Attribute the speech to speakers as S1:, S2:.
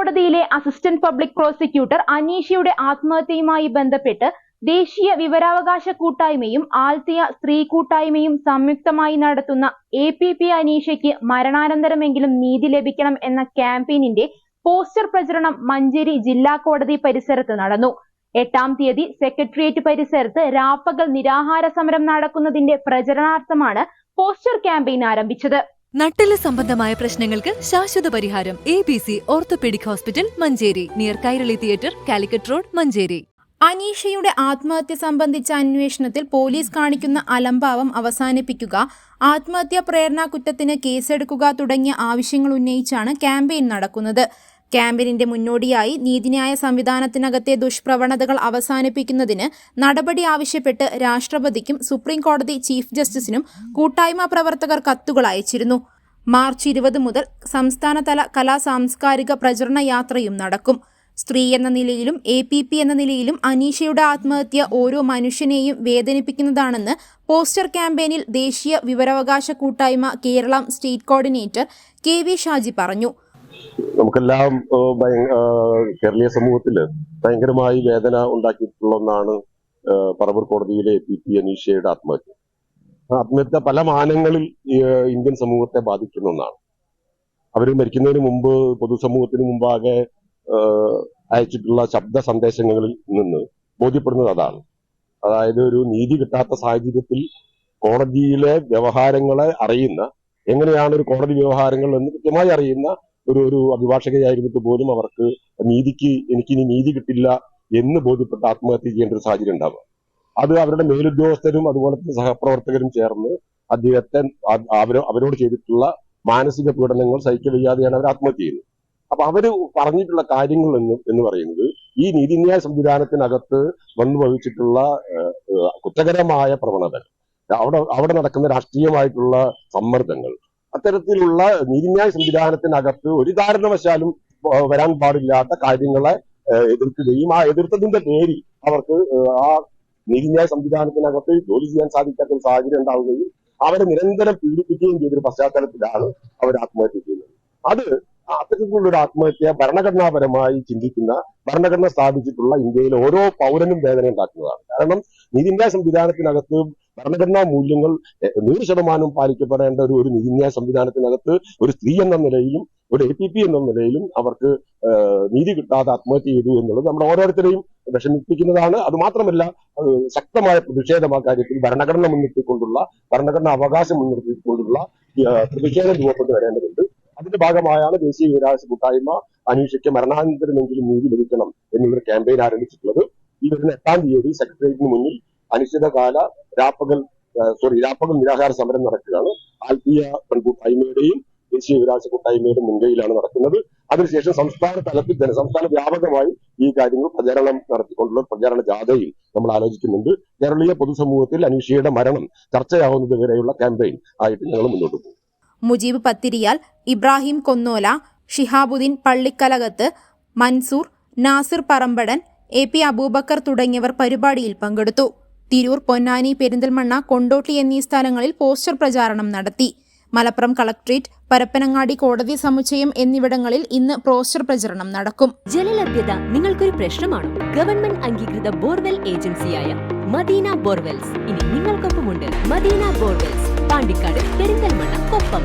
S1: കോടതിയിലെ assistant public prosecutor അനീഷയുടെ ആത്മഹത്യയുമായി ബന്ധപ്പെട്ട് ദേശീയ വിവരാവകാശ കൂട്ടായ്മയും ആൽത്തിയ സ്ത്രീ കൂട്ടായ്മയും സംയുക്തമായി നടത്തുന്ന APP അനീഷയ്ക്ക് മരണാനന്തരമെങ്കിലും നീതി ലഭിക്കണം എന്ന ക്യാമ്പയിനിന്റെ പോസ്റ്റർ പ്രചരണം മഞ്ചേരി ജില്ലാ കോടതി പരിസരത്ത് നടന്നു. 8-ാം തീയതി സെക്രട്ടേറിയറ്റ് പരിസരത്ത് രാപ്പകൽ നിരാഹാര സമരം നടക്കുന്നതിന്റെ പ്രചരണാർത്ഥമാണ് പോസ്റ്റർ ക്യാമ്പയിൻ ആരംഭിച്ചത്.
S2: നട്ടെല്ല് സംബന്ധമായ പ്രശ്നങ്ങൾക്ക് ശാശ്വത പരിഹാരം ABC orthopaedic hospital Manjeri, near Kairali theatre, Calicut road, Manjeri.
S3: അനീഷയുടെ ആത്മഹത്യ സംബന്ധിച്ച അന്വേഷണത്തിൽ പോലീസ് കാണിക്കുന്ന അലംഭാവം അവസാനിപ്പിക്കുക, ആത്മഹത്യാ പ്രേരണാ കുറ്റത്തിന് കേസെടുക്കുക തുടങ്ങിയ ആവശ്യങ്ങൾ ഉന്നയിച്ചാണ് ക്യാമ്പയിൻ നടക്കുന്നത്. ക്യാമ്പയിനിന്റെ മുന്നോടിയായി നീതിന്യായ സംവിധാനത്തിനകത്തെ ദുഷ്പ്രവണതകൾ അവസാനിപ്പിക്കുന്നതിന് നടപടി ആവശ്യപ്പെട്ട് രാഷ്ട്രപതിക്കും സുപ്രീം കോടതി ചീഫ് ജസ്റ്റിസിനും കൂട്ടായ്മ പ്രവർത്തകർ കത്തുകൾ അയച്ചിരുന്നു. മാർച്ച് 20 മുതൽ സംസ്ഥാനതല കലാ സാംസ്കാരിക പ്രചരണ യാത്രയും നടക്കും. സ്ത്രീ എന്ന നിലയിലും APP എന്ന നിലയിലും അനീഷയുടെ ആത്മഹത്യ ഓരോ മനുഷ്യനെയും വേദനിപ്പിക്കുന്നതാണെന്ന് പോസ്റ്റർ ക്യാമ്പയിനിൽ ദേശീയ വിവരാവകാശ കൂട്ടായ്മ Keralam state coordinator KV Shaji പറഞ്ഞു.
S4: നമുക്കെല്ലാം കേരളീയ സമൂഹത്തിൽ ഭയങ്കരമായി വേദന ഉണ്ടാക്കിയിട്ടുള്ള ഒന്നാണ് പറവൂർ കോടതിയിലെ APP അനീഷയുടെ ആത്മഹത്യ. ആത്മഹത്യ പല മാനങ്ങളിൽ ഇന്ത്യൻ സമൂഹത്തെ ബാധിക്കുന്ന ഒന്നാണ്. അവർ മരിക്കുന്നതിന് മുമ്പ് പൊതുസമൂഹത്തിന് മുമ്പാകെ അയച്ചിട്ടുള്ള ശബ്ദ സന്ദേശങ്ങളിൽ നിന്ന് ബോധ്യപ്പെടുന്നത് അതാണ്. അതായത് ഒരു നീതി കിട്ടാത്ത സാഹചര്യത്തിൽ കോടതിയിലെ വ്യവഹാരങ്ങളെ അറിയുന്ന, എങ്ങനെയാണ് ഒരു കോടതി വ്യവഹാരങ്ങൾ എന്ന് കൃത്യമായി അറിയുന്ന ഒരു അഭിഭാഷകയായിരുന്നിട്ട് പോലും അവർക്ക് എനിക്കിനി നീതി കിട്ടില്ല എന്ന് ബോധ്യപ്പെട്ട് ആത്മഹത്യ ചെയ്യേണ്ട ഒരു സാഹചര്യം ഉണ്ടാവുക. അത് അവരുടെ മേലുദ്യോഗസ്ഥരും അതുപോലെ തന്നെ സഹപ്രവർത്തകരും ചേർന്ന് അദ്ദേഹത്തെ അവരോട് ചെയ്തിട്ടുള്ള മാനസിക പീഡനങ്ങൾ സഹിക്കവയ്യാതെയാണ് അവർ ആത്മഹത്യ ചെയ്യുന്നത്. അപ്പൊ അവര് പറഞ്ഞിട്ടുള്ള കാര്യങ്ങൾ എന്ന് പറയുന്നത് ഈ നീതിന്യായ സംവിധാനത്തിനകത്ത് വന്നു ഭവിച്ചിട്ടുള്ള കുറ്റകരമായ പ്രവണതകൾ, അവിടെ നടക്കുന്ന രാഷ്ട്രീയമായിട്ടുള്ള സമ്മർദ്ദങ്ങൾ, അത്തരത്തിലുള്ള നീതിന്യായ സംവിധാനത്തിനകത്ത് ഒരു കാരണവശാലും വരാൻ പാടില്ലാത്ത കാര്യങ്ങളെ എതിർക്കുകയും ആ എതിർത്തതിന്റെ പേരിൽ അവർക്ക് ആ നീതിന്യായ സംവിധാനത്തിനകത്ത് ജോലി ചെയ്യാൻ സാധിക്കാത്ത ഒരു സാഹചര്യം ഉണ്ടാവുകയും അവരെ നിരന്തരം പീഡിപ്പിക്കുകയും ചെയ്തൊരു പശ്ചാത്തലത്തിലാണ് അവർ ആത്മഹത്യ ചെയ്യുന്നത്. അത് അത്തരത്തിലുള്ള ഒരു ആത്മഹത്യ ഭരണഘടനാപരമായി ചിന്തിക്കുന്ന, ഭരണഘടന സ്ഥാപിച്ചിട്ടുള്ള ഇന്ത്യയിലെ ഓരോ പൗരനും വേദന ഉണ്ടാക്കുന്നതാണ്. കാരണം നീതിന്യായ സംവിധാനത്തിനകത്ത് ഭരണഘടനാ മൂല്യങ്ങൾ 100% പാലിക്കപ്പെടേണ്ട ഒരു നീതിന്യായ സംവിധാനത്തിനകത്ത് ഒരു സ്ത്രീ എന്ന നിലയിലും ഒരു APP എന്ന നിലയിലും അവർക്ക് നീതി കിട്ടാതെ ആത്മഹത്യ ചെയ്തു എന്നുള്ളത് നമ്മുടെ ഓരോരുത്തരെയും വിഷമിപ്പിക്കുന്നതാണ്. അത് മാത്രമല്ല, ശക്തമായ പ്രതിഷേധം ആ കാര്യത്തിൽ ഭരണഘടന മുൻനിർത്തിക്കൊണ്ടുള്ള, ഭരണഘടനാ അവകാശം മുൻനിർത്തിക്കൊണ്ടുള്ള പ്രതിഷേധം രൂപപ്പെട്ടു വരേണ്ടതുണ്ട്. അതിന്റെ ഭാഗമായാണ് ദേശീയ വിവരാവകാശ കൂട്ടായ്മ അനീഷയ്ക്ക് മരണാനന്തരമെങ്കിലും നീതി ലഭിക്കണം എന്നുള്ളൊരു ക്യാമ്പയിൻ ആരംഭിച്ചിട്ടുള്ളത്. ഈ വരുന്ന 8-ാം തീയതി സെക്രട്ടേറിയറ്റിന് മുന്നിൽ അനിശ്ചിതകാല രാപ്പകൽ നിരാഹാര സമരം നടക്കുകയാണ്. ആൽത്തിയ പെൺകൂട്ടായ്മയുടെയും ദേശീയ വിവരാവകാശ കൂട്ടായ്മയുടെയും മുൻകൈയിലാണ് നടക്കുന്നത്. അതിനുശേഷം സംസ്ഥാന തലത്തിൽ തന്നെ സംസ്ഥാന വ്യാപകമായി ഈ കാര്യങ്ങൾ പ്രചരണം നടത്തിക്കൊണ്ടുള്ള പ്രചാരണ ജാഥയിൽ നമ്മൾ ആലോചിക്കുന്നുണ്ട്. കേരളീയ പൊതുസമൂഹത്തിൽ അനീഷയുടെ മരണം ചർച്ചയാവുന്നത് വരെയുള്ള ക്യാമ്പയിൻ ആയിട്ട് ഞങ്ങൾ മുന്നോട്ട് പോകും.
S3: മുജീബ് പത്തിരിയാൽ, ഇബ്രാഹിം കൊന്നോല, ഷിഹാബുദ്ദീൻ പള്ളിക്കലകത്ത്, മൻസൂർ, നാസിർ പറമ്പടൻ, AP അബൂബക്കർ തുടങ്ങിയവർ പരിപാടിയിൽ പങ്കെടുത്തു. തിരൂർ, പൊന്നാനി, പെരിന്തൽമണ്ണ, കൊണ്ടോട്ടി എന്നീ സ്ഥലങ്ങളിൽ പോസ്റ്റർ പ്രചാരണം നടത്തി. മലപ്പുറം കളക്ട്രേറ്റ്, പരപ്പനങ്ങാടി കോടതി സമുച്ചയം എന്നിവിടങ്ങളിൽ ഇന്ന് പോസ്റ്റർ പ്രചരണം നടക്കും.
S2: ജലലഭ്യത നിങ്ങൾക്കൊരു പ്രശ്നമാണോ? ഗവൺമെന്റ് അംഗീകൃത ബോർവെൽ ഏജൻസിയായ മദീന ബോർവെൽസ് ഇനി നിങ്ങൾക്കൊപ്പമുണ്ട്. മദീന ബോർവെൽസ്, പാണ്ടിക്കാട്, പെരിന്തൽമണ്ണ, കൊപ്പം.